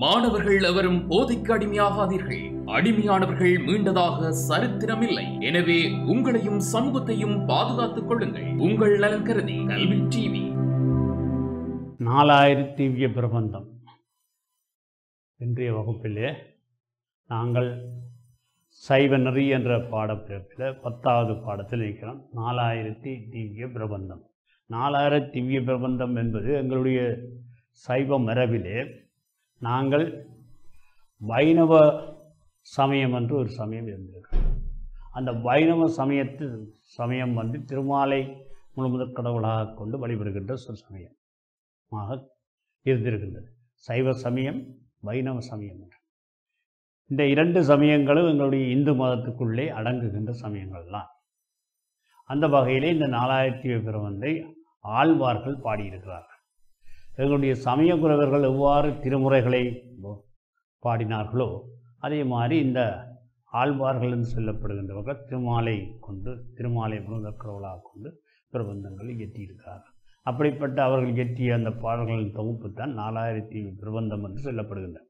மாணவர்கள் எவரும் போதைக்கு அடிமையாகாதீர்கள். அடிமையானவர்கள் மீண்டதாக சரித்திரமில்லை. எனவே உங்களையும் சமூகத்தையும் பாதுகாத்துக் கொள்ளுங்கள். உங்கள் நலன் கருதி கல்வி டிவி. 4000 திவ்ய பிரபந்தம். இன்றைய வகுப்பிலே நாங்கள் சைவ நெறி என்ற பாடப்பிரிவில் 10வது பாடத்தில் இருக்கிறோம். 4000 திவ்ய பிரபந்தம். 4000 திவ்ய பிரபந்தம் என்பது எங்களுடைய சைவ மரபிலே நாங்கள் வைணவ சமயம் என்று ஒரு சமயம் இருந்திருக்கிறோம். அந்த வைணவ சமயம் திருமாலை முழுமுதற் கடவுளாக கொண்டு வழிபடுகின்ற ஒரு சமயமாக இருந்திருக்கின்றது. சைவ சமயம், வைணவ சமயம் என்று இந்த 2 சமயங்களும் எங்களுடைய இந்து மதத்துக்குள்ளே அடங்குகின்ற சமயங்கள்லாம். அந்த வகையிலே இந்த 4000 பிரபந்தை ஆழ்வார்கள் பாடியிருக்கிறார்கள். எங்களுடைய சமய குரவர்கள் எவ்வாறு திருமுறைகளை பாடினார்களோ அதே மாதிரி இந்த ஆழ்வார்கள் என்று சொல்லப்படுகின்றவர்கள் திருமாலை முழுமுதற் கடவுளாக கொண்டு பிரபந்தங்களை இயற்றியிருக்கிறார்கள். அப்படிப்பட்ட அவர்கள் இயற்றிய அந்த பாடல்களின் தொகுப்பு தான் 4000 பிரபந்தம் என்று சொல்லப்படுகின்றன.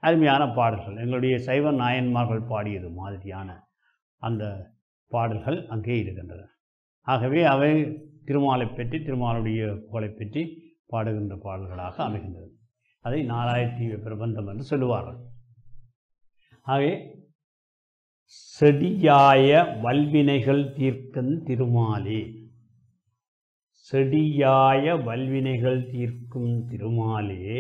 அருமையான பாடல்கள், எங்களுடைய சைவ நாயன்மார்கள் பாடியது மாதிரியான அந்த பாடல்கள் அங்கே இருக்கின்றன. ஆகவே அவை திருமாலை பற்றி, திருமாலுடைய புகழை பற்றி பாடுகின்ற பாடல்களாக அமைகின்றது. அதை 4000 பிரபந்தம் என்று சொல்லுவார்கள். ஆகவே செடியாய வல்வினைகள் தீர்க்கும் திருமாலே, செடியாய வல்வினைகள் தீர்க்கும் திருமாலே,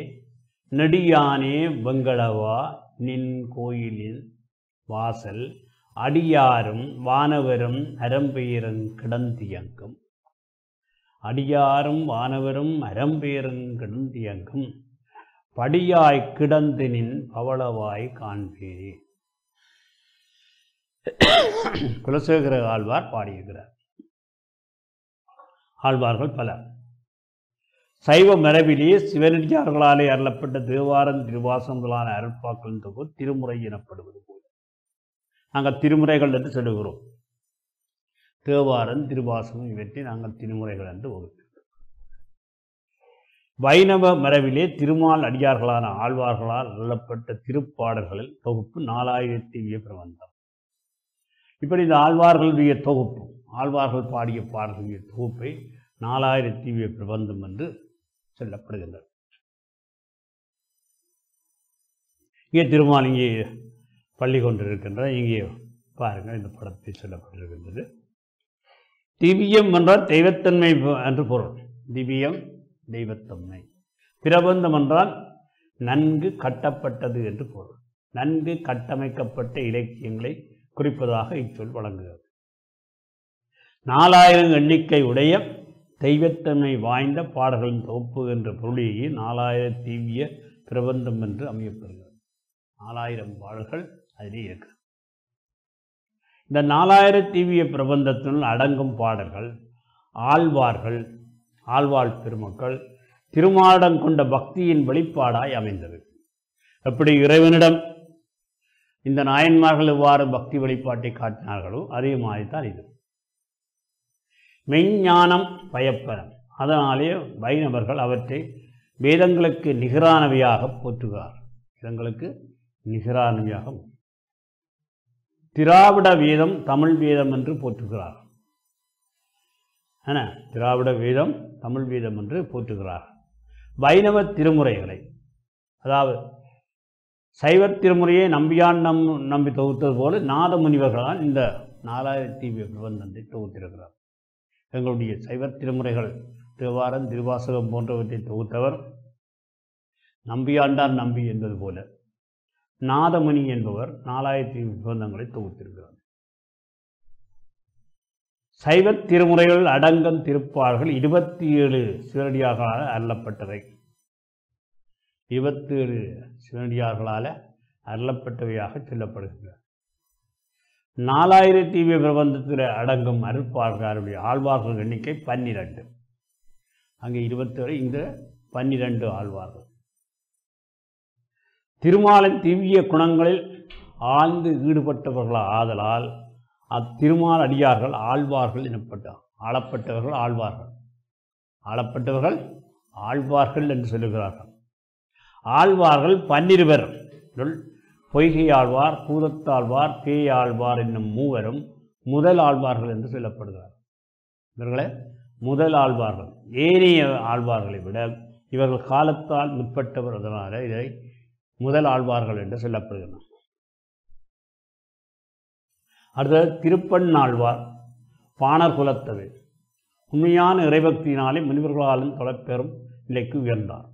நெடியானே வெங்கடவா நின் கோயிலில் வாசல், அடியாரும் வானவரும் அறம்பெயரும் கிடந்தியங்கும், அடியாரும் வானவரும் அறம்பெயரும் கிடந்தியங்கும், படியாய் கிடந்து நின் பவளவாய் காண்பேரே. குலசேகர ஆழ்வார் பாடியிருக்கிறார். ஆழ்வார்கள் பலர். சைவ மரபிலேயே சிவனடியார்களாலே அருளப்பட்ட தேவாரம், திருவாசகம் முதலான அருட்பாக்களின் தொகுப்பு திருமுறை எனப்படுவது போல நாங்கள் திருமுறைகள் என்று சொல்லுகிறோம். தேவாரம், திருவாசகம் இவற்றை நாங்கள் திருமுறைகள் என்று வகுக்கிறோம். வைணவ மரபிலே திருமால் அடியார்களான ஆழ்வார்களால் அருளப்பட்ட திருப்பாடல்களில் தொகுப்பு 4000 பிரபந்தம். இப்படி இந்த ஆழ்வார்களுடைய தொகுப்பு, ஆழ்வார்கள் பாடிய பாடல்களுடைய தொகுப்பை 4000 பிரபந்தம் என்று சொல்லப்படுகின்றது. இங்கே திருமால் இங்கே பள்ளி கொண்டிருக்கின்ற, இங்கே பாருங்கள், இந்த படத்தில் சொல்லப்பட்டிருக்கின்றது. திவ்யம் என்றால் தெய்வத்தன்மை என்று பொருள். திவ்யம் தெய்வத்தன்மை. பிரபந்தம் என்றால் நன்கு கட்டப்பட்டது என்று பொருள். நன்கு கட்டமைக்கப்பட்ட இலக்கியங்களை குறிப்பதாக இச்சொல் வழங்குகிறது. 4000 எண்ணிக்கை உடைய தெய்வத்தன்மை வாய்ந்த பாடல்களின் தொகுப்பு என்ற பொருளிலேயே 4000 திவ்ய பிரபந்தம் என்று அமையப்படுகிறது. 4000 பாடல்கள் அதிலே இருக்கு. இந்த 4000 திவ்ய பிரபந்தத்தினுள் அடங்கும் பாடல்கள் ஆழ்வாள் பெருமக்கள் திருமாலிடம் கொண்ட பக்தியின் வெளிப்பாடாய் அமைந்தது. எப்படி இறைவனிடம் இந்த நாயன்மார்கள் எவ்வாறு பக்தி வெளிப்பாட்டை காட்டினார்களோ அதே மாதிரி தான் இது. மெய்ஞானம் பயப்பரம். அதனாலே வைணவர்கள் அவற்றை வேதங்களுக்கு நிகரானவையாக போற்றுகிறார். வேதங்களுக்கு நிகரானவையாக திராவிட வேதம் தமிழ் வேதம் என்று போற்றுகிறார். திராவிட வேதம் தமிழ் வேதம் என்று போற்றுகிறார். வைணவ திருமுறைகளை, அதாவது சைவ திருமுறையை நம்பியான் நம்பி தொகுத்தது போல நாத முனிவர்களால் இந்த 4000 பிரபந்தத்தை தொகுத்திருக்கிறார். எங்களுடைய சைவ திருமுறைகள் தேவாரம், திருவாசகம் போன்றவற்றை தொகுத்தவர் நம்பியாண்டார் நம்பி என்பது போல நாதமுனி என்பவர் 4000 பிரபந்தங்களை தொகுத்திருக்கிறார். சைவ திருமுறைகள் அடங்கும் திருப்பாடல்கள் 27 சிவனடியார்களால் அருளப்பட்டவை. 27 சிவனடியார்களால் அருளப்பட்டவையாக சொல்லப்படுகின்றன. 4000 பிரபந்தத்தில் அடங்கும் அருட்பாடல்களுடைய ஆழ்வார்கள் எண்ணிக்கை 12. அங்கே 27, இங்கு 12 ஆழ்வார்கள். திருமாலின் திவ்ய குணங்களில் ஆழ்ந்து ஈடுபட்டவர்களால் ஆதலால் அத்திருமால் அடியார்கள் ஆழ்வார்கள் எனப்பட்டார். ஆளப்பட்டவர்கள் ஆழ்வார்கள், ஆளப்பட்டவர்கள் ஆழ்வார்கள் என்று சொல்லுகிறார்கள். ஆழ்வார்கள் 12 பொய்கை ஆழ்வார், பூதத்தாழ்வார், பேயாழ்வார் என்னும் மூவரும் முதல் ஆழ்வார்கள் என்று சொல்லப்படுகிறார். இவர்களே முதல் ஆழ்வார்கள். ஏனைய ஆழ்வார்களை விட இவர்கள் காலத்தால் முற்பட்டவர், அதனால் இதை முதல் ஆழ்வார்கள் என்று சொல்லப்படுகிறார். அடுத்தது திருப்பண்ணாழ்வார், பாணர் குலத்தவர். உண்மையான இறைபக்தியினாலே முனிவர்களாலும் தொடர்பெறும் நிலைக்கு உயர்ந்தார்.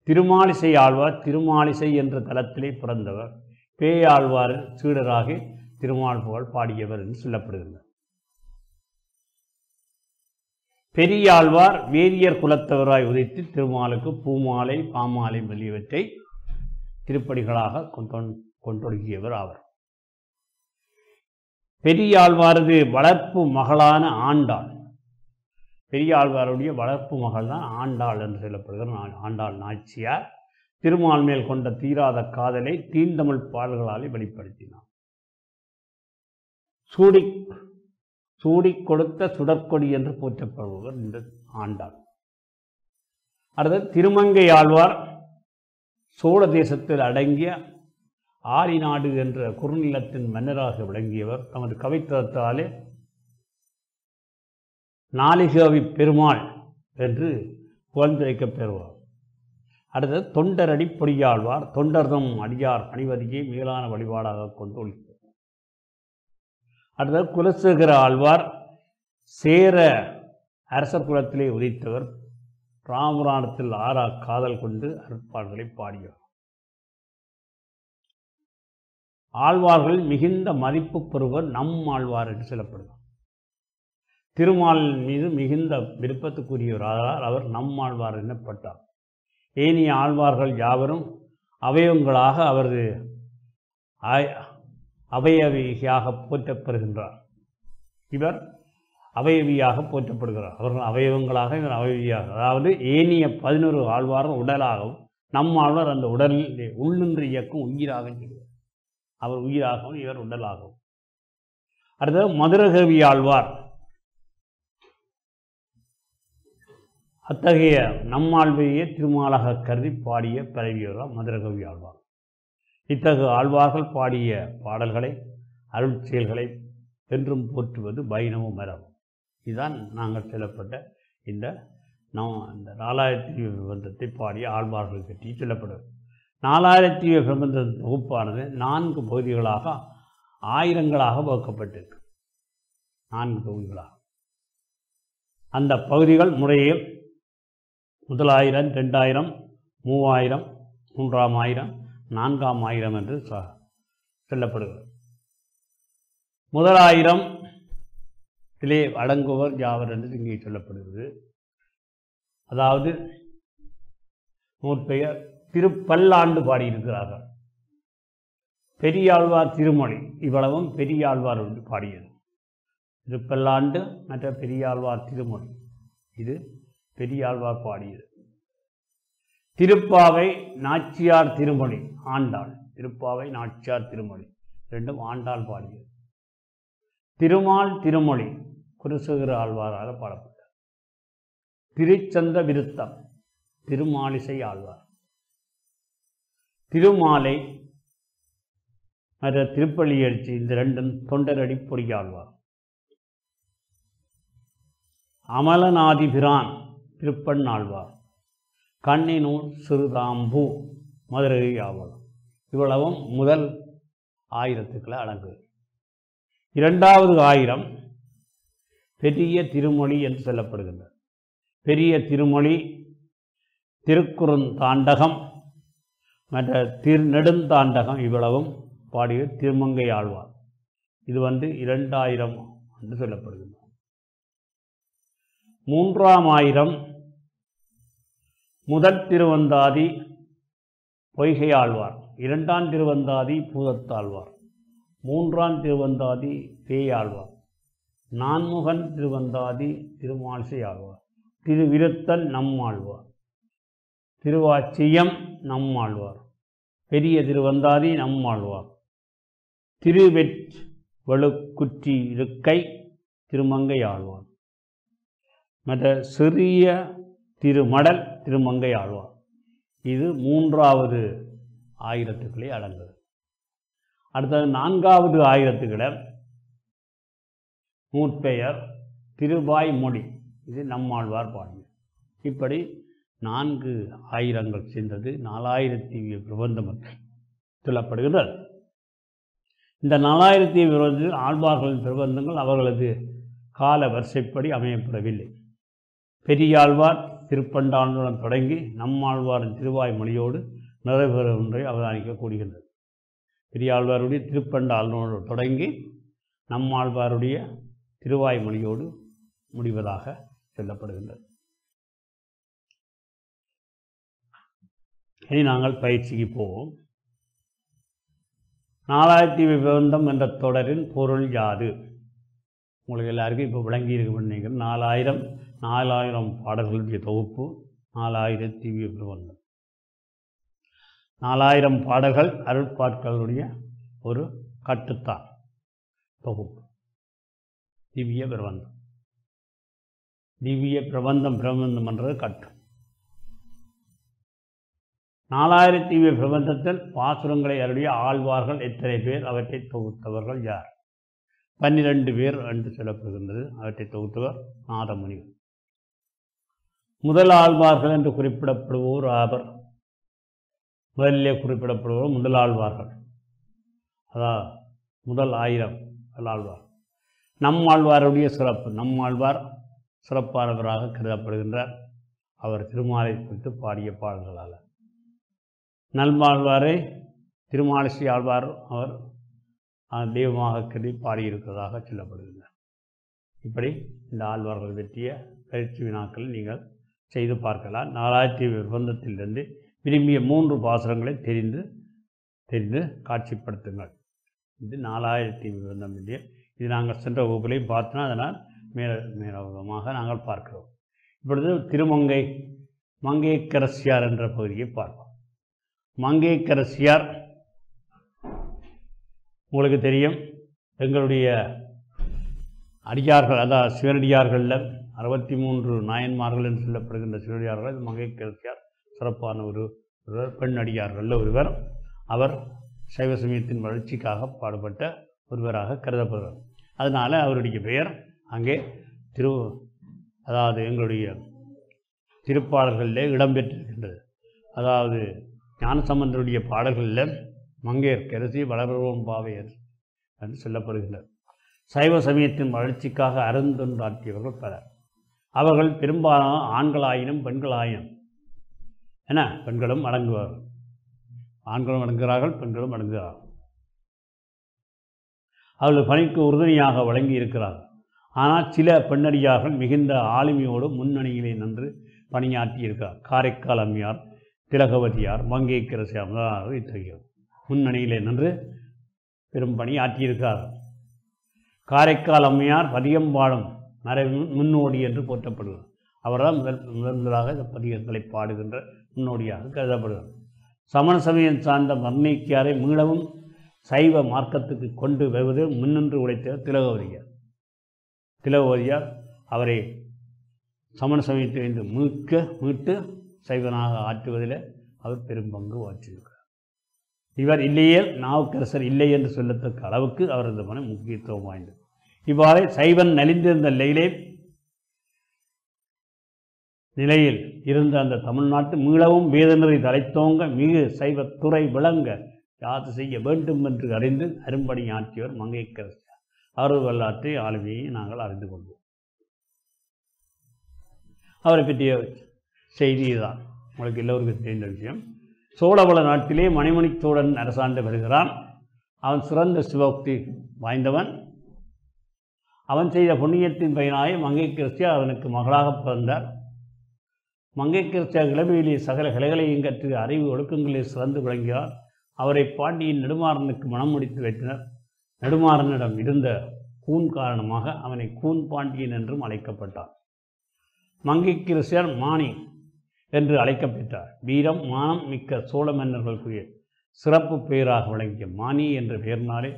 திருமாலிசை ஆழ்வார் திருமாலிசை என்ற தலத்திலே பிறந்தவர். பேயாழ்வார் சீடராகி திருமால் புகழ் பாடியவர் என்று சொல்லப்படுகிறார். பெரியாழ்வார் வேதியர் குலத்தவராய் உதைத்து திருமாலுக்கு பூமாலை, பாமாலை முதலியவற்றை திருப்படிகளாக கொண்டொழுகியவர் ஆவர். பெரியாழ்வாரது வளர்ப்பு மகளான ஆண்டாள், பெரியாழ்வாருடைய வளர்ப்பு மகள் தான் ஆண்டாள் என்று சொல்லப்படுகிற ஆண்டாள் நாச்சியார் திருமால் மேல் கொண்ட தீராத காதலை தீந்தமிழ் பாடல்களாலே வெளிப்படுத்தினார். சூடி கொடுத்த சுடற்கொடி என்று போற்றப்படுபவர் இந்த ஆண்டாள். அடுத்து திருமங்கை ஆழ்வார் சோழ தேசத்தில் அடங்கிய ஆரிநாடு என்ற குறுநிலத்தின் மன்னராக விளங்கியவர். தமது கவித்துவத்தாலே நாளிகவி பெருமாள் என்று புகழ்ந்துரைக்கப் பெறுவார். அடுத்தது தொண்டரடி பொடியாழ்வார், தொண்டர்தம் அடியார் பணிவதியை மேலான வழிபாடாக கொண்டு ஒழித்தார். அடுத்தது குலசேகர ஆழ்வார் சேர அரசர் குலத்திலே உதித்தவர். ராமபுராணத்தில் ஆறா காதல் கொண்டு அருட்பாடுகளை பாடியவர். ஆழ்வார்கள் மிகுந்த மதிப்பு பெறுவர் நம் ஆழ்வார் என்று சொல்லப்படுவார். திருமால் மீது மிகுந்த விருப்பத்துக்குரியவரால் அவர் நம்மாழ்வார் எனப்பட்டார். ஏனைய ஆழ்வார்கள் யாவரும் அவயவங்களாக அவரது அவயவியாக போற்றப்படுகின்றார். இவர் அவயவியாக போற்றப்படுகிறார். அவர்கள் அவயவங்களாக, இவர் அவயவியாக. அதாவது ஏனைய 11 ஆழ்வார்கள் உடலாகவும் நம் ஆழ்வார் அந்த உடலில் உள்ளின்று இயக்கும் உயிராக செய்வார். அவர் உயிராகவும் இவர் உடலாகவும். அடுத்தது மதுரகவி ஆழ்வார். அத்தகைய நம்மாழ்வையே திருமாலாக கருதி பாடிய பரவியவரால் மதுரகவி ஆழ்வார். இத்தகைய ஆழ்வார்கள் பாடிய பாடல்களை அருள் செயல்களை என்றும் போற்றுவது வைணவ மரம். இதுதான் நாங்கள் சொல்லப்பட்ட இந்த 4000 பிரபந்தத்தை பாடிய ஆழ்வார்கள் பற்றி சொல்லப்படுவது. 4000 பிரபந்த தொகுப்பானது 4 பகுதிகளாக ஆயிரங்களாக வகுக்கப்பட்டிருக்கு. 4 தொகுதிகளாக. அந்த பகுதிகள் முறையே 1000, 2000, 3000, 3000, 4000 என்று சொல்லப்படுகிறது. 1000 அடங்குவர் யாவர் என்று இங்கே சொல்லப்படுகிறது. அதாவது நூற்பெயர் திருப்பல்லாண்டு பாடியிருக்கிறார்கள். பெரியாழ்வார் திருமொழி இவ்வளவும் பெரியாழ்வார் பாடியது. திருப்பல்லாண்டு மற்ற பெரியாழ்வார் திருமொழி இது பெரியாழ்வார் பாடியது. திருப்பாவை நாச்சியார் திருமொழி ஆண்டாள். திருப்பாவை நாச்சியார் திருமொழி ரெண்டும் ஆண்டாள் பாடியது. திருமால் திருமொழி குலசேகர ஆழ்வாராக பாடப்பட்டார். திருச்சந்த விருத்தம் திருமாலிசை ஆழ்வார். திருமாலை மற்ற திருப்பள்ளி எழுச்சி இந்த ரெண்டும் தொண்டரடி பொடியாழ்வார். அமலநாதிபிரான் திருப்பண்ணாழ்வார். கண்ணினூர் சிறுதாம்பூ மதுரை ஆவலம். இவ்வளவும் முதல் 1000க்குள்ள அடங்கு. 2வது 1000 பெரிய திருமொழி என்று சொல்லப்படுகின்றது. பெரிய திருமொழி, திருக்குறுந்தாண்டகம் மற்ற நெடுந்தாண்டகம் இவ்வளவும் பாடிய திருமங்கை ஆழ்வார். இது 2000 என்று சொல்லப்படுகின்றது. 3ஆம் முதல் திருவந்தாதி பொய்கை ஆழ்வார், 2ஆம் திருவந்தாதி பூதத்தாழ்வார், 3ஆம் திருவந்தாதி பேயாழ்வார், 4முகன் திருவந்தாதி திருமாலிசை ஆழ்வார், திருவிருத்தன் நம்மாழ்வார், திருவாச்சியம் நம்மாழ்வார், பெரிய திருவந்தாதி நம்மாழ்வார், திருவெழுக்குற்றி இருக்கை திருமங்கை ஆழ்வார், மற்ற சிறிய திருமடல் திருமங்கை ஆழ்வார். இது 3வது ஆயிரத்துக்களே அடங்குது. அடுத்தது 4வது ஆயிரத்துக்களை நூற்பெயர் திருவாய் மொழி, இது நம்மாழ்வார் பாடியது. இப்படி 4 ஆயிரங்கள் சேர்ந்தது 4000 பிரபந்தம் சொல்லப்படுகிறது. இந்த 4000 பிரபந்தத்தில் ஆழ்வார்களின் பிரபந்தங்கள் அவர்களது கால வரிசைப்படி அமையப்படவில்லை. பெரியாழ்வார் திருப்பண்டாண்டுடன் தொடங்கி நம்மாழ்வாரின் திருவாய் மொழியோடு நிறைவேற ஒன்றை அவதானிக்கக்கூடியது. பெரியாழ்வாருடைய திருப்பண்டாண்டோடு தொடங்கி நம்மாழ்வாருடைய திருவாய் மொழியோடு முடிவதாக சொல்லப்படுகின்றது. இனி நாங்கள் பயிற்சிக்கு போவோம். 4000 பிரபந்தம் என்ற தொடரின் பொருள் யாது? உங்களுக்கு எல்லாருக்கும் இப்போ விளங்கி இருக்குன்னு நினைக்கிறேன். 4000 பாடல்களுடைய தொகுப்பு 4000 பிரபந்தம். 4000 பாடல்கள் அருட்பாட்களுடைய ஒரு கட்டுத்தான் தொகுப்பு. திவ்ய பிரபந்தம். திவ்ய பிரபந்தம் என்றது கட்டு. 4000 பிரபந்தத்தில் பாசுரங்களை அருளிய ஆழ்வார்கள் எத்தனை பேர்? அவற்றை தொகுத்தவர்கள் யார்? 12 பேர் என்று சொல்லப்படுகின்றது. அவற்றை தொகுத்தவர் நாதமுனிவர். முதல் ஆழ்வார்கள் என்று குறிப்பிடப்படுவோர் ஆவர். முதலிலே குறிப்பிடப்படுவோர் முதலாழ்வார்கள், அதாவது முதல் 1000 ஆழ்வார். நம்மாழ்வாருடைய சிறப்பு. நம்மாழ்வார் சிறப்பானவராக கருதப்படுகின்றார். அவர் திருமாலை குறித்து பாடிய பாடல்களால். நல்மாழ்வாரை திருமாலிசை ஆழ்வார் அவர் தெய்வமாக கருதி பாடியிருக்கிறதாக சொல்லப்படுகின்றார். இப்படி இந்த ஆழ்வார்கள் வெற்றிய பயிற்சி வினாக்களை நீங்கள் செய்து பார்க்கலாம். 4000 பிரபந்தத்திலிருந்து விரும்பிய 3 பாசுரங்களை தெரிந்து காட்சிப்படுத்துங்கள். இது 4000 பிரபந்தம் இல்லையே. இது நாங்கள் சென்ற வகுப்புலையும் பார்த்தோன்னா, அதனால் மேலமாக நாங்கள் பார்க்கிறோம். இப்பொழுது மங்கையர்க்கரசியார் என்ற பகுதியை பார்ப்போம். மங்கையர்க்கரசியார் உங்களுக்கு தெரியும், எங்களுடைய அடியார்கள், அதாவது சிவனடியார்களில் 63 நாயன்மார்கள் என்று சொல்லப்படுகின்ற சிவனடியார்கள் மங்கையர்க்கரசியார் சிறப்பான ஒரு பெண் அடியார்களில் ஒருவர். அவர் சைவ சமயத்தின் வளர்ச்சிக்காக பாடுபட்ட ஒருவராக கருதப்படுகிறார். அதனால் அவருடைய பெயர் அங்கே அதாவது எங்களுடைய திருப்பாடல்களிலே இடம்பெற்றிருக்கின்றது. அதாவது ஞானசம்பந்தருடைய பாடல்களில் மங்கையர்க்கரசி வளர்வோம் பாவையர் என்று சொல்லப்படுகின்றது. சைவ சமயத்தின் வளர்ச்சிக்காக அருந்தொண்டாற்றியவர்கள் பலர். அவர்கள் பெரும்பாலான ஆண்களாயினும் பெண்களாயினும் பெண்களும் அடங்குவார்கள். ஆண்களும் அடங்குகிறார்கள், பெண்களும் அடங்குகிறார்கள். அவர்கள் பணிக்கு உறுதுணையாக வழங்கி இருக்கிறார்கள். ஆனால் சில பெண்ணடியார்கள் மிகுந்த ஆளுமையோடு முன்னணியிலே நின்று பணியாற்றி இருக்கிறார். காரைக்கால் அம்மையார், திலகவதியார், மங்கையர்க்கரசியார் முதலானவர்கள் இத்தகைய முன்னணியிலே நின்று பெரும் பணியாற்றியிருக்கிறார்கள். காரைக்கால் அம்மையார் பதிகம் பாடும் முன்னோடி என்று போற்றப்படுகிறார். அவர்தான் முதலாக இந்த பதிகங்களை பாடுகின்ற முன்னோடியாக கருதப்படுகிறார். சமண சமயம் சார்ந்த மர்ணீக்கியாரை மீளவும் சைவ மார்க்கத்துக்கு கொண்டு வருவதில் முன்னின்று உழைத்த திலகவதியார் அவரை சமண சமயத்திலிருந்து மீட்டு சைவனாக ஆற்றுவதில் அவர் பெரும் பங்கு ஆற்றியிருக்கிறார். இவர் இல்லையே நாவுக்கரசர் இல்லை என்று சொல்லத்தக்க அளவுக்கு அவரது மன முக்கியத்துவம் வாய்ந்தது. இவ்வாறு சைவன் நலிந்திருந்த நிலையில் இருந்த அந்த தமிழ்நாட்டு மீளவும் வேதநெறி தலைத்தோங்க மிகு சைவத்துறை விளங்க யாது செய்ய வேண்டும் என்று அறிந்து அரும்பணி ஆற்றியவர் மங்கையர்க்கரசியார். அவரது வரலாற்றை ஆளுமையை நாங்கள் அறிந்து கொள்வோம். அவரை பற்றிய செய்தி தான் உங்களுக்கு எல்லோருக்கும் தெரிந்த விஷயம். சோழவள நாட்டிலே மணிமணி சோழன் அரசாண்டு வருகிறான். அவன் சிறந்த சிவபக்தி வாய்ந்தவன். அவன் செய்த புண்ணியத்தின் பயனாக மங்கையர்க்கரசியார் அவனுக்கு மகளாக பிறந்தார். மங்கையர்க்கரசியார் இளமையிலே சகல கலைகளையும் கற்று அறிவு ஒழுக்கங்களில் சிறந்து விளங்கினார். அவரை பாண்டியின் நெடுமாறனுக்கு மனம் முடித்து வைத்தனர். நெடுமாறனிடம் இருந்த கூன் காரணமாக அவனை கூன் பாண்டியன் என்றும் அழைக்கப்பட்டார். மங்கையர்க்கரசியார் மானி என்று அழைக்கப்பட்டார். வீரம் மானம் மிக்க சோழ மன்னர்களுக்குரிய சிறப்பு பெயராக விளங்கிய மானி என்ற பெயரினாலே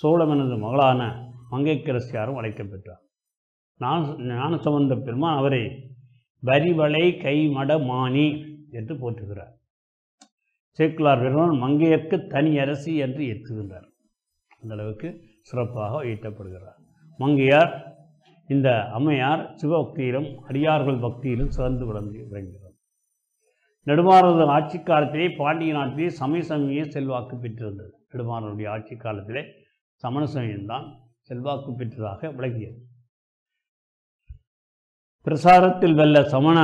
சோழ மன்னனது மகளான மங்கையர்க்கரசியாரும் அழைக்கப்பட்டார். ஞானசம்பந்த பெருமான் அவரை வரிவளை கைமட மானி என்று போற்றுகிறார். சேக்கிழார் பெருமான் மங்கையர்க்கு தனி அரசி என்று ஏற்றுகின்றார். அந்த அளவுக்கு சிறப்பாக ஏற்றப்படுகிறார். மங்கையார் இந்த அம்மையார் சிவபக்தியிலும் அடியார்கள் பக்தியிலும் சிறந்து விளங்குகிறார். நெடுமாறனது ஆட்சி காலத்திலே பாண்டிய நாட்டிலே சமய சமயம் செல்வாக்கு பெற்றிருந்தது. நெடுமாறனுடைய ஆட்சி காலத்திலே சமண சமயம்தான் செல்வாக்கு பெற்றதாக விளங்கியது. பிரசாரத்தில் வெல்ல சமண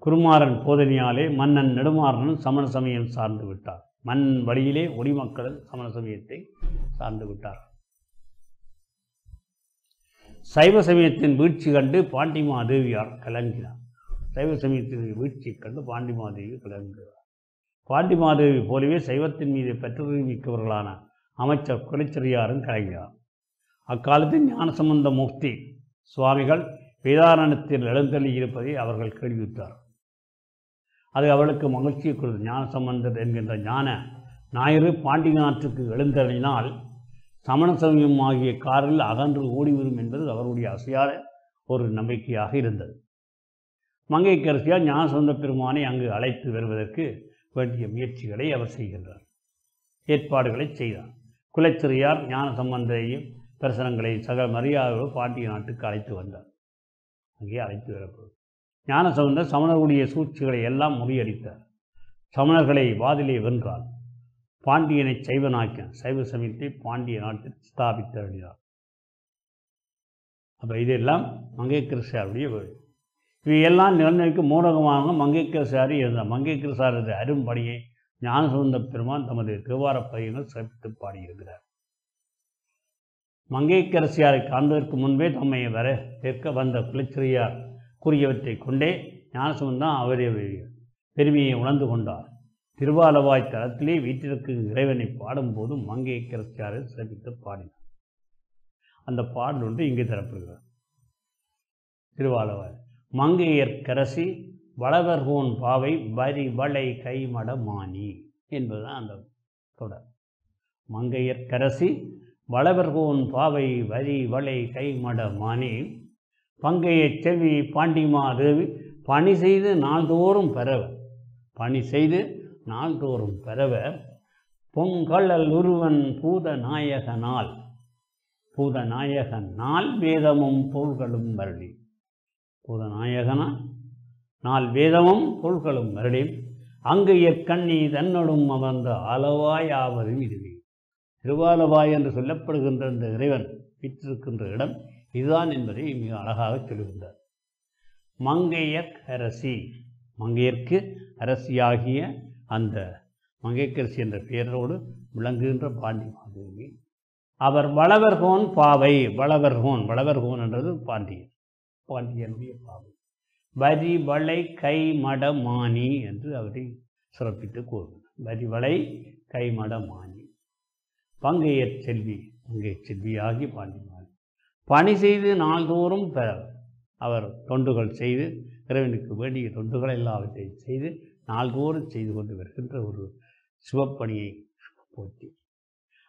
குருமாறன் போதனையாலே மன்னன் நெடுமாறனும் சமண சமயம் சார்ந்து விட்டார். மன்னன் வழியிலே ஒடிமக்கள் சமண சமயத்தை சார்ந்து விட்டார். சைவ சமயத்தின் வீழ்ச்சி கண்டு பாண்டிமாதேவியார் கலங்கினார். சைவ சமயத்தின் வீழ்ச்சியை கண்டு பாண்டிமாதேவி கலங்குகிறார். பாண்டிமாதேவி போலவே சைவத்தின் மீது பெற்றோரை மிக்கவர்களான அமைச்சர் குலச்சிறையாரும் கலங்கினார். அக்காலத்தில் ஞானசம்பந்த மூர்த்தி சுவாமிகள் வேதாரணத்தில் எழுந்தள்ளி இருப்பதை அவர்கள் கேள்வியுற்றார். அது அவளுக்கு மகிழ்ச்சியை கொடுத்தது. ஞானசம்பந்தர் என்கின்ற ஞான ஞாயிறு பாண்டிய நாட்டுக்கு எழுந்தள்ளினால் சமண சமயம் ஆகிய காரில் அகன்று ஓடிவரும் என்பது அவருடைய அசையாத ஒரு நம்பிக்கையாக இருந்தது. மங்கையர்க்கரசியார் ஞானசம்பந்த பெருமானை அங்கு அழைத்து வருவதற்கு வேண்டிய முயற்சிகளை அவர் செய்கின்றார். ஏற்பாடுகளை செய்தார். குலச்சிறையார் ஞானசம்பந்தரையும் தரிசனங்களை சக மரியாதையோடு பாண்டிய நாட்டுக்கு அழைத்து வந்தார். அங்கே அழைத்து வரப்படும் ஞானசம்பந்தர் சமணர்களுடைய சூழ்ச்சிகளை எல்லாம் முறியடித்தார். சமணர்களை வாதிலே வென்றார். பாண்டியனை சைவனாக்கினார். சைவ சமயத்தை பாண்டிய நாட்டில் ஸ்தாபித்தருளினார். அப்போ இதெல்லாம் மங்கையர்க்கரசியாருடைய வேலை. இவையெல்லாம் நிலைநிலைக்கு மூலகமாக மங்கையர்க்கரசியார் இருந்தார். மங்கையர்க்கரசியாரது அரும்பணியை ஞானசம்பந்த பெருமான் தமது தேவார பதிகங்கள் சிறப்பித்து பாடியிருக்கிறார். மங்கையர்க்கரசியாரை காண்பதற்கு முன்பே தம்மை வர கேட்க வந்த குலச்சிறையார் கூறியவற்றை கொண்டே ஞானசம்பந்தம் அவருடைய பெருமையை உணர்ந்து கொண்டார். திருவாலவாய் தளத்திலே வீட்டிற்கு இறைவனை பாடும்போது மங்கையர்க்கரசியாரை சிறப்பித்து பாடினார். அந்த பாடல் ஒன்று இங்கே தரப்படுகிறார். திருவாலவாய் மங்கையர்க்கரசி வளவர்கோன் பாவை வரி வளை கைமட மானி என்பதுதான் அந்த தொடர். மங்கையர்க்கரசி வளவர்கோன் பாவை வரி வளை கைமட மானி பங்கைய செல்வி பாண்டிமாதேவி பணி செய்து நாள்தோறும் பெறவ பணி செய்து நாள்தோறும் பெறவ பொங்கழல் உருவன் பூதநாயகனால் பூதநாயகனால் வேதமும் பொருள்களும் மருளி பூதநாயகனால் நாள் வேதமும் பொருள்களும் மருளி அங்கைய கண்ணி தன்னோடும் அமர்ந்த அளவாயாவது இதுவே. திருவாலவாய் என்று சொல்லப்படுகின்ற இந்த இறைவன் விற்றிருக்கின்ற இடம் இதுதான் என்பதை மிக அழகாக சொல்லுகின்றார். மங்கையர்க்கரசி மங்கையர்க்கு அரசியாகிய அந்த மங்கையர்க்கரசி என்ற பெயரோடு விளங்குகின்ற பாண்டிமாதேவி. அவர் வளவர்கோன் பாவை வளவர்கோன் என்றது பாண்டியனுடைய பாவை. வரி வளை கை மட மானி என்று அவரை சிறப்பித்து கூறுகிறார். வரி வளை கை மட மானி பங்கையர் செல்வியாகி பாண்டிமாதேவி பணி செய்து நாள்தோறும் பெற அவர் தொண்டுகள் செய்து இறைவனுக்கு வேண்டிய தொண்டுகள் எல்லாவற்றையும் செய்து நாள்தோறும் செய்து கொண்டு வருகின்ற ஒரு சிவப்பணியை போற்றி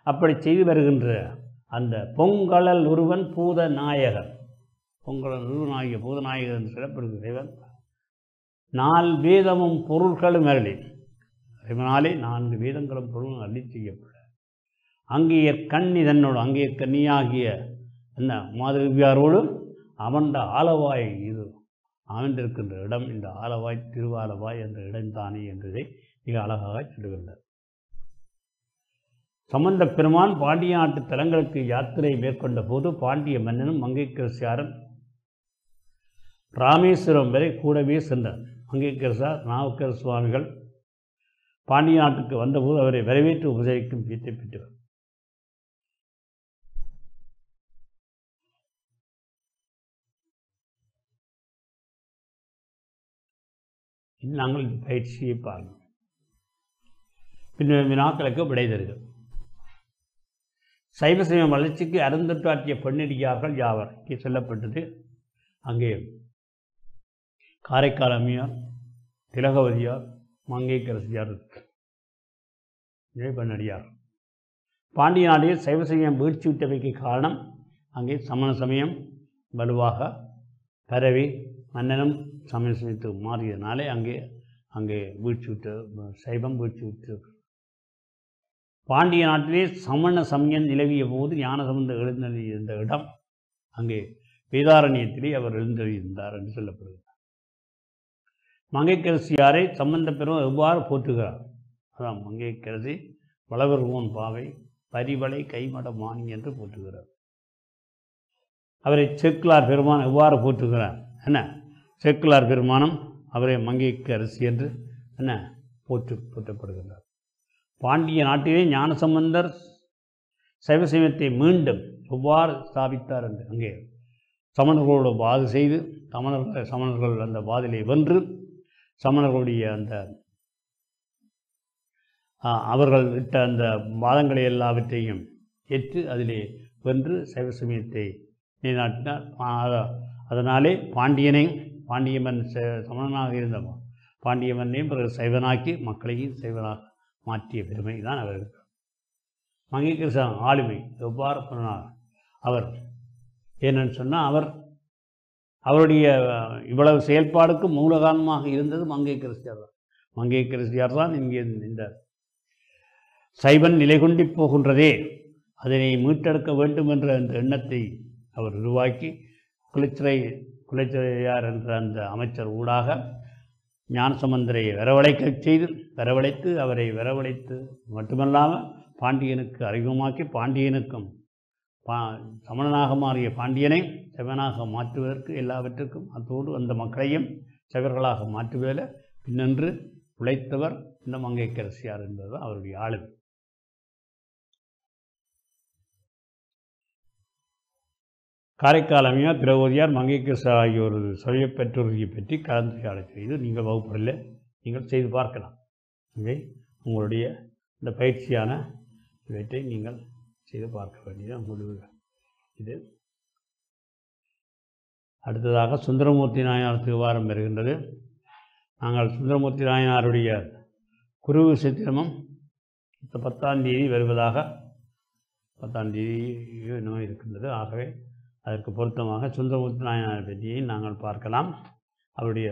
அப்படி செய்து வருகின்ற அந்த பொங்கழல் ஒருவன் பூதநாயகர் பொங்கழல் உருவனாகிய பூதநாயகர் என்று சொல்லப்படுகிற இறைவன் நால் வேதமும் பொருள்களும் அருளி இறைவனாலே 4 வேதங்களும் பொருளும் அள்ளி செய்யப்பட அங்கேயர் கண்ணி தன்னோடு அங்கேயர் கண்ணியாகிய என்ன மாதவியாரோடு அமர்ந்த ஆலவாய் இது அமைந்திருக்கின்ற இடம் இந்த ஆலவாய் திருவாலவாய் என்ற இடம்தானே என்பதை மிக அழகாக சொல்லுகின்றார். சம்பந்த பெருமான் பாண்டிய நாட்டு தலங்களுக்கு யாத்திரை மேற்கொண்ட போது பாண்டிய மன்னனும் மங்கையர்க்கரசியாரும் ராமேஸ்வரம் வரை கூடவே சென்றார். மங்கையர்க்கரசார் நாவுக்கரசு சுவாமிகள் பாண்டிய நாட்டுக்கு வந்தபோது அவரை வரவேற்று உபசரிக்கும் வீட்டை பெற்றவர். நாங்கள் இந்த பயிற்சியை பாருங்கள். பின்னர் வினாக்களுக்கு விடை தருகிறது. சைவ சமய வளர்ச்சிக்கு அருந்தொற்றாற்றிய பெண்ணடியார்கள் யாவர் இங்கே சொல்லப்பட்டது. அங்கே காரைக்கால் அம்மையார், திலகவதியார், மங்கையர்க்கரசியார், பெண்ணடியார். பாண்டிய நாட்டில் சைவ சமயம் வீழ்ச்சி விட்டவைக்கு காரணம் அங்கே சமண சமயம் வலுவாக பரவி மன்னனும் சமய சமயத்துக்கு மாறியதுனாலே அங்கே வீழ்ச்சி விட்டு சைவம் வீழ்ச்சி விட்டு பாண்டிய நாட்டிலே சமண சமயம் நிலவிய போது ஞானசம்பந்தர் எழுந்தருளியிருந்த இடம் அங்கே வேதாரண்யத்திலே அவர் எழுந்தருளியிருந்தார் என்று சொல்லப்படுகிறார். மங்கைக்கரசியாரை சம்பந்த பெருமான் எவ்வாறு போற்றுகிறார்? அதான் மங்கைக்கரசி வளவர்கோன் பாவை பரிவளை கைமட மானி என்று போற்றுகிறார். அவரை சேக்கிழார் பெருமான் எவ்வாறு போற்றுகிறார்? என்ன சேக்கிழார் பெருமானம் அவரை மங்கைக்கரசி என்று என்ன போற்றப்படுகின்றார். பாண்டிய நாட்டிலே ஞானசம்பந்தர் சைவ சமயத்தை மீண்டும் எவ்வாறு ஸ்தாபித்தார் என்று அங்கே சமணர்களோடு வாது செய்து சமணர்கள் அந்த வாதிலை வென்று சமணர்களுடைய அந்த அவர்கள் இட்ட அந்த வாதங்களை எல்லாவற்றையும் ஏற்று அதிலே வென்று சைவ சமயத்தை நிலைநாட்டினார். அதனாலே பாண்டியமன் சமணனாக இருந்த பாண்டியமன்னையும் பிறகு சைவனாக்கி மக்களையும் சைவனாக மாற்றிய பெருமை தான் அவருக்கு. மங்கைக்கரசி ஆளுமை எவ்வாறு பண்ணார் அவர்? ஏனென்னு சொன்னால் அவருடைய இவ்வளவு செயல்பாடுக்கு மூல காரணமாக இருந்தது மங்கைக்கரசியார் தான். மங்கைக்கரசியார் தான் இங்கே இந்த சைவன் நிலை கொண்டு போகின்றதே அதனை மீட்டெடுக்க வேண்டும் என்ற அந்த எண்ணத்தை அவர் உருவாக்கி குலச்சிறையார் என்ற அந்த அமைச்சர் ஊடாக ஞானசம்பந்தரை வரவழைத்து அவரை வரவழைத்து மட்டுமல்லாமல் பாண்டியனுக்கு அறிமுகமாக்கி பாண்டியனுக்கும் சமணனாக மாறிய பாண்டியனை செவனாக மாற்றுவதற்கு எல்லாவற்றுக்கும் அத்தோடு அந்த மக்களையும் செவர்களாக மாற்றுவதில் பின்னென்று உழைத்தவர் இந்த மங்கைக்கரசியார் என்பது அவருடைய ஆளுமை. காரைக்கால் அம்மையார் திரௌபதியார் மங்கைக்கரசி ஆகியோர் சமய பெற்றோர்களை பற்றி கலந்துரையாடல் செய்து நீங்கள் வகுப்பறையில் நீங்கள் செய்து பார்க்கலாம். இவை உங்களுடைய இந்த பயிற்சியான இவற்றை நீங்கள் செய்து பார்க்க வேண்டியது உங்களுக்கு. இது அடுத்ததாக சுந்தரமூர்த்தி நாயனார் திருவாரம் வருகின்றது. நாங்கள் சுந்தரமூர்த்தி நாயனாருடைய குருவு சித்திரமும் 10ஆம் தேதி வருவதாக 10ஆம் தேதி இன்னும் இருக்கின்றது. ஆகவே அதற்கு பொருத்தமாக சுந்தரமூர்த்தி நாயனார் பற்றியை நாங்கள் பார்க்கலாம். அவருடைய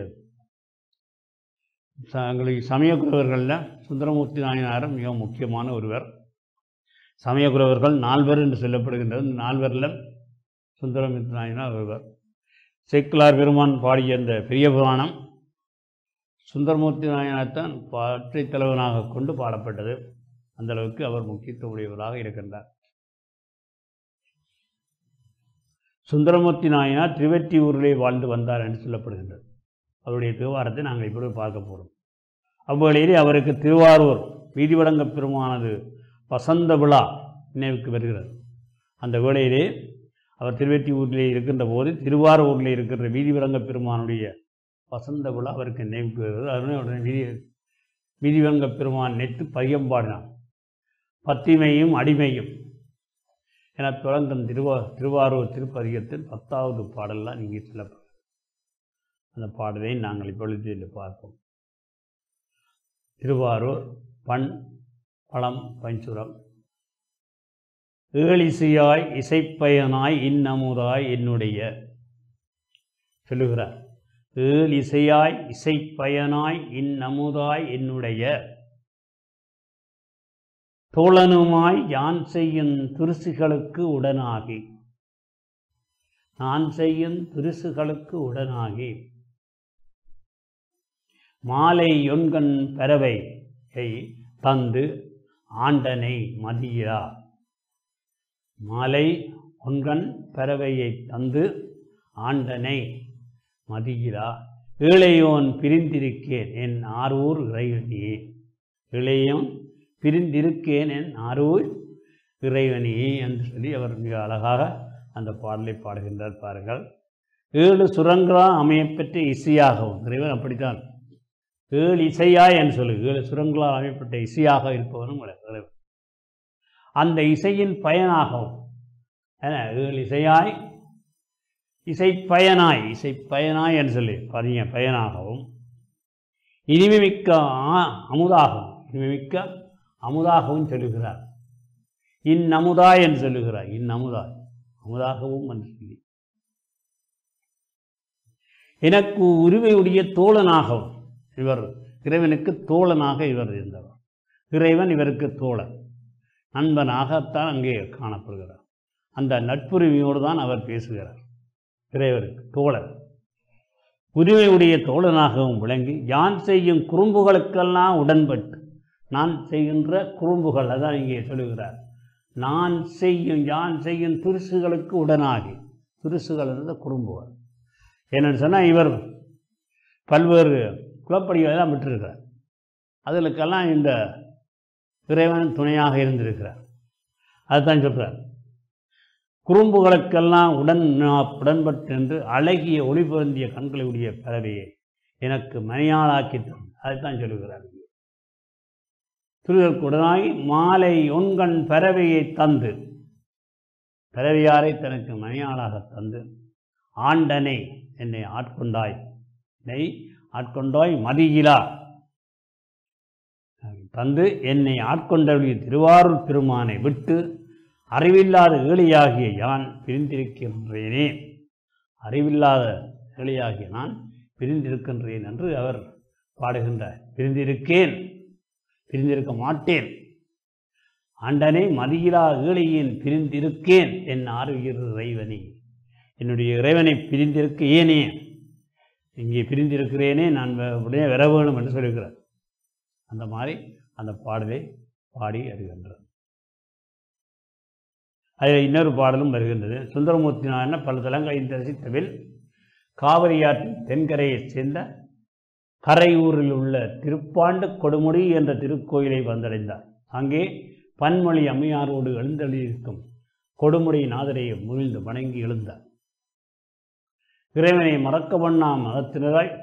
எங்களுக்கு சமயக்குறவர்களில் சுந்தரமூர்த்தி நாயனாரும் மிக முக்கியமான ஒருவர். சமயக்குறவர்கள் 4 என்று சொல்லப்படுகின்றது. 4 சுந்தரமூர்த்தி நாயனார் ஒருவர். சேக்கிழார் பெருமான் பாடிய அந்த பெரிய புராணம் சுந்தரமூர்த்தி நாயனார்தான் பாற்றை தலைவனாக கொண்டு பாடப்பட்டது. அந்தளவுக்கு அவர் முக்கியத்துவம் உடையவராக இருக்கின்றார். சுந்தரமூர்த்தி நாயனார் திருவெற்றியூரிலே வாழ்ந்து வந்தார் என்று சொல்லப்படுகின்றது. அவருடைய தேவாரத்தை நாங்கள் இப்பொழுது பார்க்க போகிறோம். அவ்வேளையிலே அவருக்கு திருவாரூர் வீதிவடங்க பெருமானது வசந்த விழா நினைவுக்கு வருகிறது. அந்த வேளையிலே அவர் திருவெற்றியூரிலே இருக்கின்ற போது திருவாரூரில் இருக்கின்ற வீதிவடங்க பெருமானுடைய வசந்த விழா அவருக்கு நினைவுக்கு வருகிறது. அதனுடைய வீதிவடங்க பெருமான் நெத்து பையம்பாடினான். பத்திமையும் அடிமையும் என தொடங்கும் திருவாரூர் திருப்பதிகத்தின் 10வது பாடல்லாம் இங்கே சொல்லப்படும். அந்த பாடலை நாங்கள் இப்பொழுது பார்ப்போம். திருவாரூர் பண் பழம் பஞ்சுரம். ஏழிசையாய் இசைப்பயனாய் இன்னமுதாய் என்னுடைய சொல்லுகிறார். ஏழிசையாய் இசைப்பயனாய் இன்னமுதாய் என்னுடைய தோழனுமாய் யான் செய்யும் துரிசுகளுக்கு உடனாகி நான் செய்யும் துரிசுகளுக்கு உடனாகி மாலை ஒன்கண் பறவையை தந்து ஆண்டனை மதியா. மாலை ஒன்கண் பறவையை தந்து ஆண்டனை மதியிலா. ஏழையோன் பிரிந்திருக்கேன் என் ஆரூர் இறைவனியே. இளையோன் பிரிந்திருக்கேன் என் ஆரூர் இறைவனியே என்று சொல்லி அவர் மிக அழகாக அந்த பாடலை பாடுகின்றார். பாருங்கள். 7 சுரங்களாக அமையப்பெற்ற இசையாகவும் இறைவன் அப்படித்தான் 7 இசையாய் என்று சொல்லு. 7 சுரங்களால் அமையப்பட்ட இசையாக இருப்பவனும் இறைவன். அந்த இசையின் பயனாகவும் 7 இசையாய் இசைப்பயனாய் என்று சொல்லி பதிய பயனாகவும் இனிமைமிக்க அமுதாகவும் சொல்லுகிறார். இன்னமுதாய் என்று சொல்லுகிறார். அமுதாகவும் என்று சொல்லி எனக்கு உருவையுடைய தோழனாகவும் இவர் இறைவனுக்கு தோழனாக இவர் இருந்தவர். இறைவன் இவருக்கு தோழன். நண்பனாகத்தான் அங்கே காணப்படுகிறார். அந்த நட்புரிமையோடு தான் அவர் பேசுகிறார். இறைவருக்கு தோழர், உரிமையுடைய தோழனாகவும் விளங்கி யான் செய்யும் குறும்புகளுக்கெல்லாம் உடன்பட்டு, நான் செய்கின்ற குறும்புகள் அதான் இங்கே சொல்லுகிறார். யான் செய்யும் துரிசுகளுக்கு உடனாகி, துரிசுகள் இருந்த குறும்புகள் என்னென்னு சொன்னால், இவர் பல்வேறு குலப்படிகளெல்லாம் விட்டிருக்கிறார். அதுகளுக்கெல்லாம் இந்த இறைவன் துணையாக இருந்திருக்கிறார். அதுதான் சொல்கிறார். குறும்புகளுக்கெல்லாம் உடன்பட்டு என்று அழகிய ஒளி பொருந்திய கண்களுடைய பறவையை எனக்கு மணியாளாக்கி தரும். அதைத்தான் சொல்லுகிறார். திருதற்கு உடனாகி மாலை ஒன்கண் பறவையை தந்து, பறவையாரை தனக்கு மணியாளாக தந்து, ஆண்டனை என்னை ஆட்கொண்டாய் மதியிலா தந்து என்னை ஆட்கொண்டவருடைய திருவாரூர் பெருமானை விட்டு அறிவில்லாத ஏழையாகிய யான் பிரிந்திருக்கின்றேனே, அறிவில்லாத ஏழையாகிய நான் பிரிந்திருக்கின்றேன் என்று அவர் பாடுகின்றார். பிரிந்திருக்க மாட்டேன், ஆண்டனை மதியிலா ஏழையின் பிரிந்திருக்கேன் என் ஆறுகிற இறைவனே, என்னுடைய இறைவனை பிரிந்திருக்க ஏனே, இங்கே பிரிந்திருக்கிறேனே, நான் உடனே வர வேணும் என்று சொல்லுகிறார். அந்த மாதிரி அந்த பாடலை பாடி அறிகின்றார். அதில் இன்னொரு பாடலும் வருகின்றது. சுந்தரமூர்த்தி நாயனார் பல தலங்களை தரிசித்தவில் காவிரியாற்றின் தென்கரையைச் சேர்ந்த கரையூரில் உள்ள திருப்பாண்டு கொடுமுடி என்ற திருக்கோயிலை வந்தடைந்தார். அங்கே பன்மொழி அம்மையாரோடு எழுந்தளிக்கும் கொடுமுடி நாதரையை முழிந்து வணங்கி எழுந்தார். இறைவனை மறக்க வண்ணா மதத்தினராய்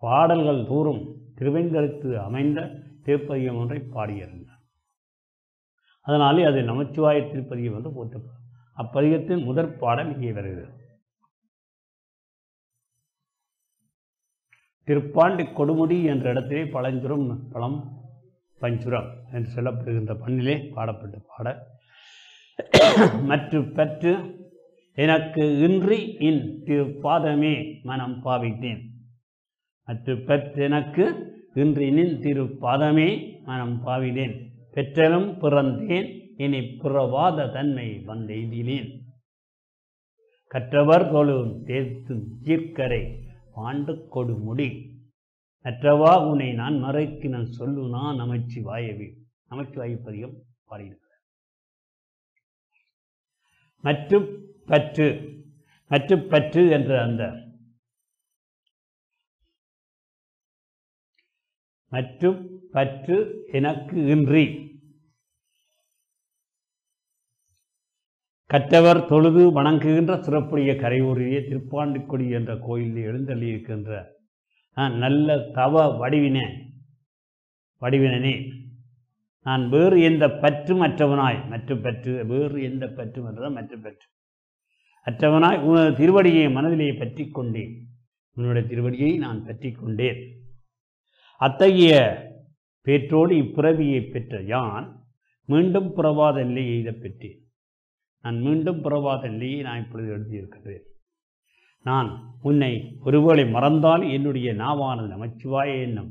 பாடல்கள் தூரும் திருவேந்தெடுத்து அமைந்த திருப்பதிகம் ஒன்றை பாடியிருந்தார். அதனாலே அது நமச்சிவாய திருப்பதிகம் என்று போற்றப்படும். அப்பதிகத்தின் முதற் பாடல் இங்கே வருகிறது. திருப்பாண்டி கொடுமுடி என்ற இடத்திலே பழஞ்சுரம் பழம் பஞ்சுரம் என்று சொல்லப்படுகின்ற பண்ணிலே பாடப்பட்ட பாடல். மற்றும் பெற்று எனக்கு இன்றி இன் திருப்பாதமே மனம் பாவித்தேன். மற்றும் பெற்று எனக்கு இன்றி நின் திருப்பாதமே மனம் பாவினேன். பெற்றலும் பிறந்தேன் இனி பிறவாத தன்மை வந்தெய்தினேன். கற்றவர் தொழும் தேர்த்தும் சீர்க்கரை பாண்டு கொடுமுடி நற்றவா உன்னை நான் மறைக்கின சொல்லு நான் நமச்சிவாயவே. நமச்சிவாய பதிகம் பாடியிருக்கிறார். மற்றும் பற்று என்ற அந்த மற்றும் பற்று எனக்கு இன்றி கற்றவர் தொழுது வணங்குகின்ற சிறப்புடைய கரையூரிலே திருப்பாண்டிக்குடி என்ற கோயிலில் எழுந்தள்ளியிருக்கின்ற நல்ல தவ வடிவினே நான் வேறு எந்த பற்றும் அற்றவனாய் வேறு எந்த பற்றும் என்றதான் அற்றவனாய் உனது திருவடியை மனதிலே பற்றி கொண்டேன். உன்னுடைய திருவடியை நான் பற்றி கொண்டேன். அத்தகைய பேற்றோடு இப்பிறவியை பெற்ற யான் மீண்டும் பிறவாத நிலையை எய்த பெற்றேன். நான் மீண்டும் பிறவாத நிலையை நான் இப்பொழுது எழுதியிருக்கிறேன். நான் உன்னை ஒருவேளை மறந்தால் என்னுடைய நாவானது நமச்சிவாய எண்ணம்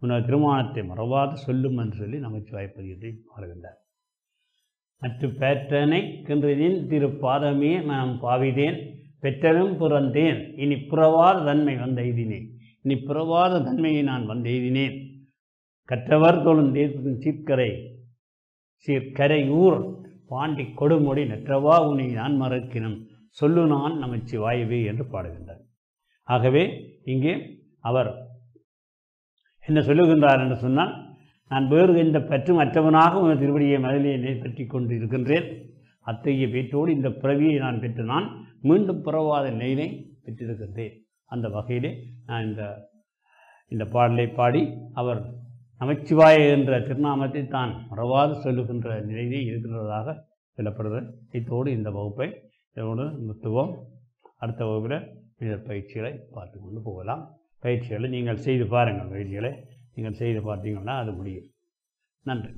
உனது திருமானத்தை மறவாது சொல்லும் என்று சொல்லி நமச்சிவாய பதிகத்தை பாடுகின்றார். மற்றும் பேற்றனை கின்றனின் திருப்பாதமே நான் பாவிதேன். பெற்றலும் பிறந்தேன் இனி பிறவாத தன்மை வந்தெய்தினேன். இனி பிறவாத தன்மையை நான் வந்தெய்தினேன். கற்றவர் தொழும் தேசத்தின் சீர்கரை ஊர் பாண்டி கொடுமுடி நற்றவா உன்னை நான் மறக்கினும் சொல்லு நான் நமச்சிவாயவே என்று பாடுகின்றார். ஆகவே இங்கே அவர் என்ன சொல்லுகின்றார் என்று சொன்னால், நான் வேறு எந்த பற்றும் அற்றவனாக உனது திருவடியை மதிலே பற்றி கொண்டு இருக்கின்றேன். அத்தகைய பேற்றோடு இந்த பிறவியை நான் பெற்று நான் மீண்டும் பிறவாத நிலையினை பெற்றிருக்கின்றேன். அந்த வகையிலே நான் இந்த பாடலை பாடி அவர் நமச்சிவாய என்ற திருநாமத்தை தான் மறவாது சொல்லுகின்ற நிலையிலே இருக்கின்றதாக சொல்லப்படுகிறது. இத்தோடு இந்த வகுப்பை இதோடு நிறுத்துவோம். அடுத்த வகுப்பில் இந்த பயிற்சிகளை பார்த்து கொண்டு போகலாம். பயிற்சிகளை நீங்கள் செய்து பாருங்கள். பயிற்சிகளை நீங்கள் செய்து பார்த்தீங்கன்னா அது முடியும். நன்றி.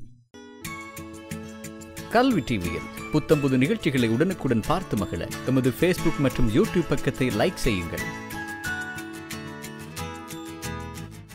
கல்வி டிவியில் புத்தம்புது நிகழ்ச்சிகளை உடனுக்குடன் பார்த்து மகிழ எமது ஃபேஸ்புக் மற்றும் யூடியூப் பக்கத்தை லைக் செய்யுங்கள்.